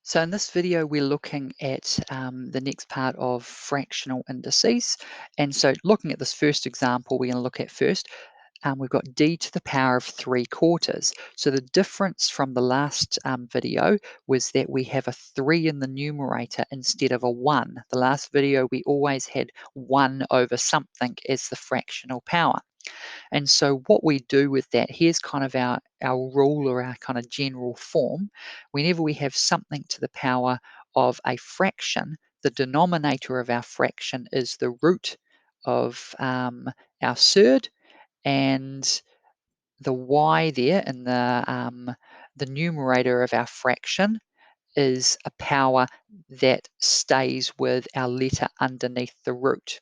So in this video, we're looking at the next part of fractional indices. And so looking at this first example, we're going to look at first, we've got d to the power of 3/4. So the difference from the last video was that we have a 3 in the numerator instead of a 1. The last video, we always had 1 over something as the fractional power. And so what we do with that, here's kind of our rule or our kind of general form. Whenever we have something to the power of a fraction, the denominator of our fraction is the root of our surd, and the y there in the numerator of our fraction is a power that stays with our letter underneath the root.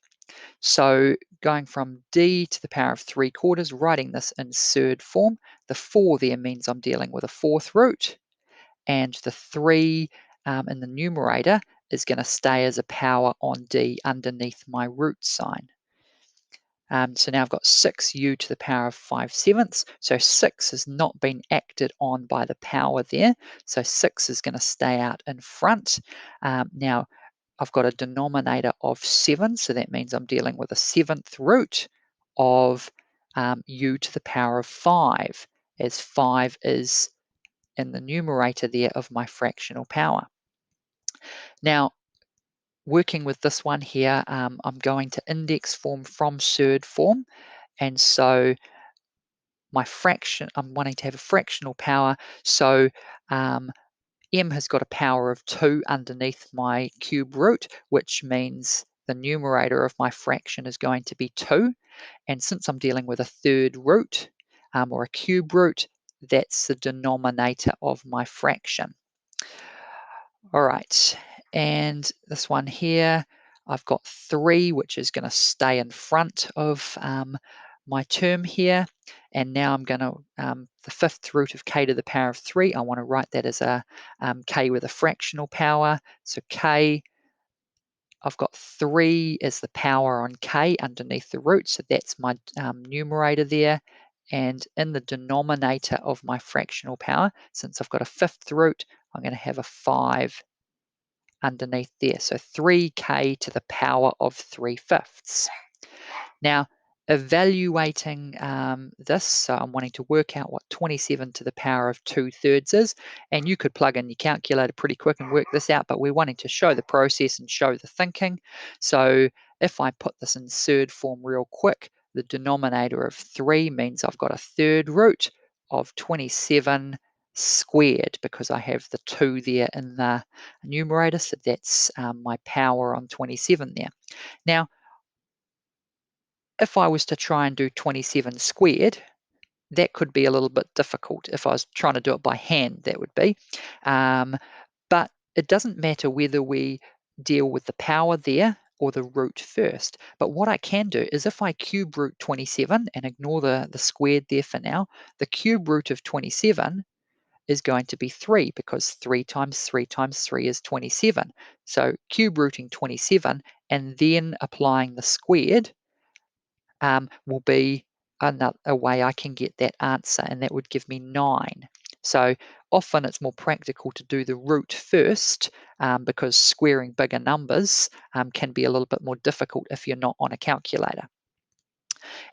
So going from d to the power of 3/4, writing this in surd form, the 4 there means I'm dealing with a fourth root, and the 3 in the numerator is going to stay as a power on d underneath my root sign. So now I've got 6u to the power of 5/7. So 6 has not been acted on by the power there. So 6 is going to stay out in front. Now I've got a denominator of 7, so that means I'm dealing with a 7th root of u to the power of 5, as 5 is in the numerator there of my fractional power. Now, working with this one here, I'm going to index form from surd form, and so my fraction, I'm wanting to have a fractional power, so m has got a power of 2 underneath my cube root, which means the numerator of my fraction is going to be 2. And since I'm dealing with a third root or a cube root, that's the denominator of my fraction. All right, and this one here, I've got 3, which is going to stay in front of my term here. And now I'm going to, the 5th root of k to the power of 3, I want to write that as a k with a fractional power. So k, I've got 3 as the power on k underneath the root, so that's my numerator there. And in the denominator of my fractional power, since I've got a 5th root, I'm going to have a 5 underneath there. So 3k to the power of 3/5. Now, evaluating this, so I'm wanting to work out what 27 to the power of 2/3 is, and you could plug in your calculator pretty quick and work this out, but we're wanting to show the process and show the thinking. So if I put this in surd form real quick, the denominator of 3 means I've got a third root of 27 squared because I have the 2 there in the numerator, so that's my power on 27 there. Now, if I was to try and do 27 squared, that could be a little bit difficult. If I was trying to do it by hand, that would be. But it doesn't matter whether we deal with the power there or the root first. But what I can do is if I cube root 27 and ignore the squared there for now, the cube root of 27 is going to be 3 because 3 times 3 times 3 is 27. So cube rooting 27 and then applying the squared will be a way I can get that answer, and that would give me 9. So often it's more practical to do the root first because squaring bigger numbers can be a little bit more difficult if you're not on a calculator.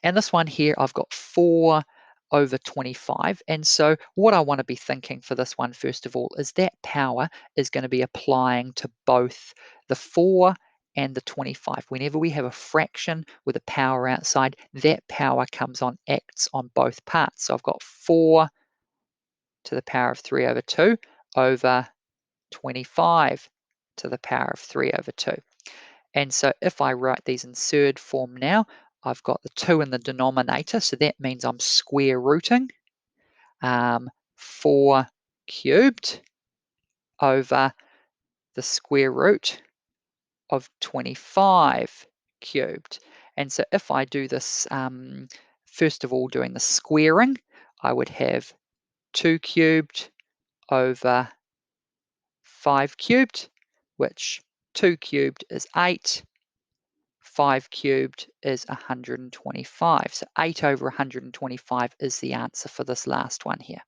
And this one here, I've got 4 over 25. And so what I want to be thinking for this one, first of all, is that power is going to be applying to both the 4 and the 25. Whenever we have a fraction with a power outside, that power acts on both parts. So I've got 4 to the power of 3 over 2 over 25 to the power of 3 over 2. And so if I write these in surd form now, I've got the 2 in the denominator, so that means I'm square rooting 4 cubed over the square root of 25 cubed. And so if I do this, first of all, doing the squaring, I would have 2 cubed over 5 cubed, which 2 cubed is 8. 5 cubed is 125. So 8 over 125 is the answer for this last one here.